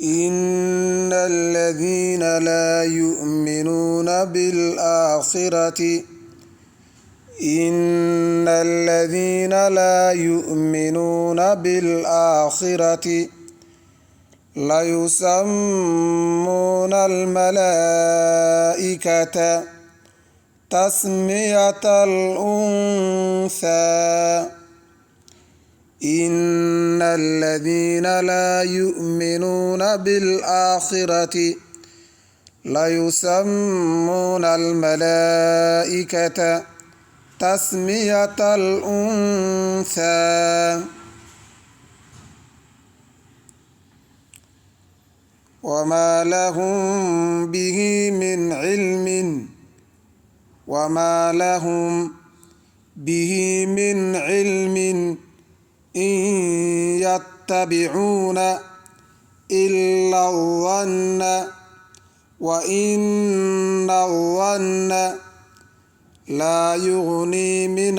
إن الذين لا يؤمنون بالآخرة ليسمون الملائكة تسمية الأنثى إن الذين لا يؤمنون بالآخرة ليسمون الملائكة تسمية الأنثى وما لهم به من علم إن يتبعون إلا الظن وإن الظن لا يغني من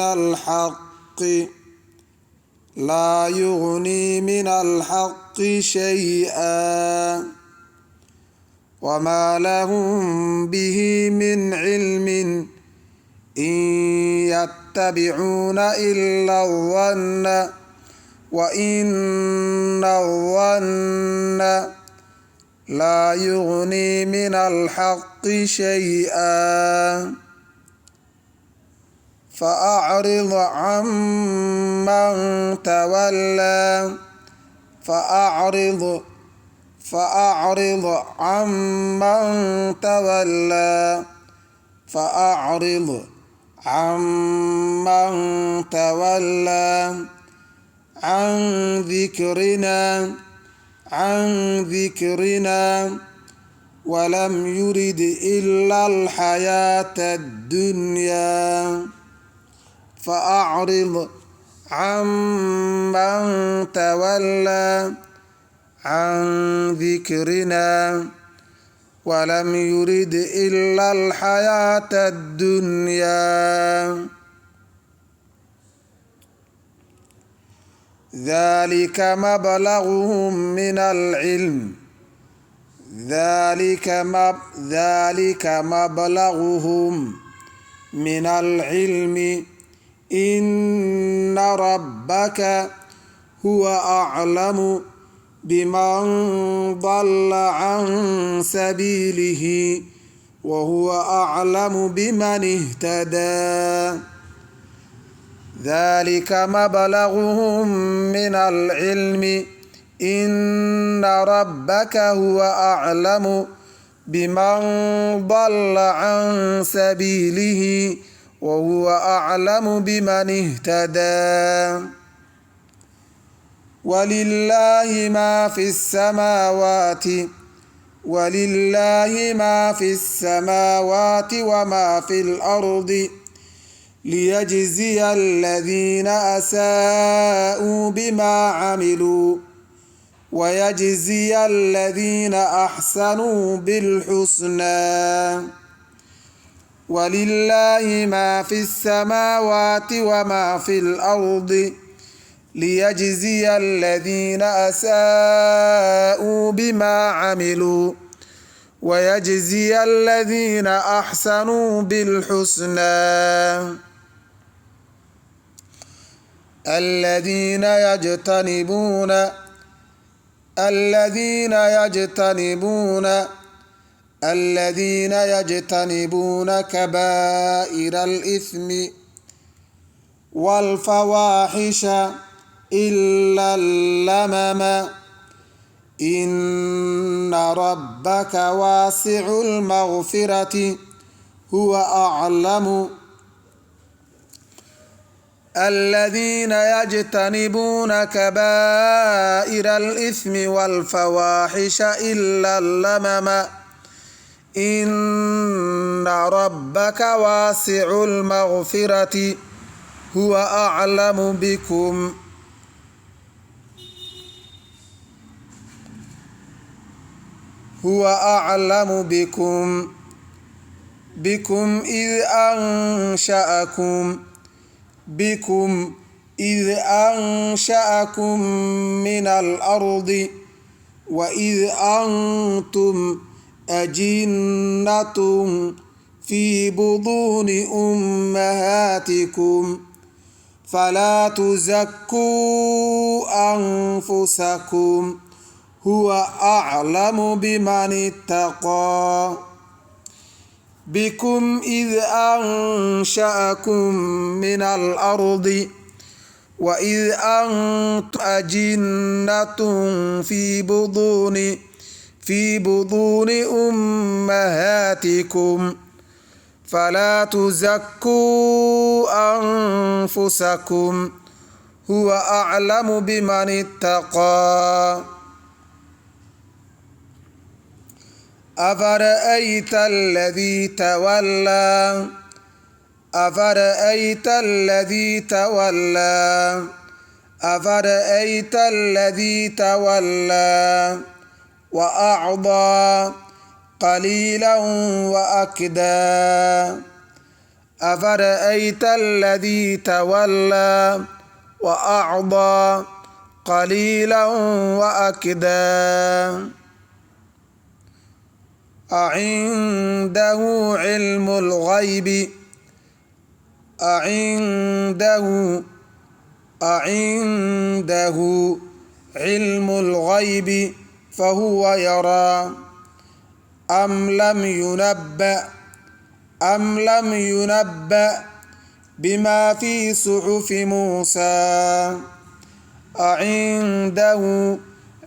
الحق شيئا وما لهم به من علم إن يتبعون إلا الظن وإن الظن لا يغني من الحق شيئا فأعرض عمن تولى عن ذكرنا ولم يرد إلا الحياة الدنيا فأعرض عمن تولى عن ذكرنا ولم يرد إلا الحياة الدنيا ذلك مبلغهم من العلم إن ربك هو أعلم بمن ضل عن سبيله وهو أعلم بمن اهتدى ذلك مبلغهم من العلم إن ربك هو أعلم بمن ضل عن سبيله وهو أعلم بمن اهتدى ولله ما في السماوات وما في الأرض ليجزي الذين أساءوا بما عملوا ويجزي الذين أحسنوا بالحسنى ولله ما في السماوات وما في الأرض ليجزي الذين أساءوا بما عملوا ويجزي الذين أحسنوا بالحسنى الذين يجتنبون كبائر الإثم والفواحش إلا اللمم إن ربك واسع المغفرة هو أعلم الذين يجتنبون كبائر الإثم والفواحش إلا اللمم إن ربك واسع المغفرة هو أعلم بكم إذ أنشأكم من الأرض وإذ أنتم أجنة في بطون أمهاتكم فلا تزكوا أنفسكم هو أعلم بمن اتقى بكم إذ أنشأكم من الأرض وإذ أنتم أجنة في بطون أمهاتكم فلا تزكوا أنفسكم هو أعلم بمن اتقى أفرأيت الذي تولى أفرأيت الذي تولى وأعطى قليلا وأكدى أفرأيت الذي تولى وأعطى قليلا وأكدى أعنده علم الغيب أعنده علم الغيب فهو يرى أم لم ينبأ بما في صحف موسى أعنده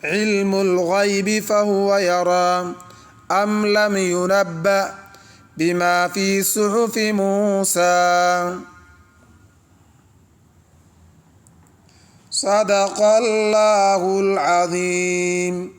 علم الغيب فهو يرى أم لم ينبأ بما في صحف موسى صدق الله العظيم.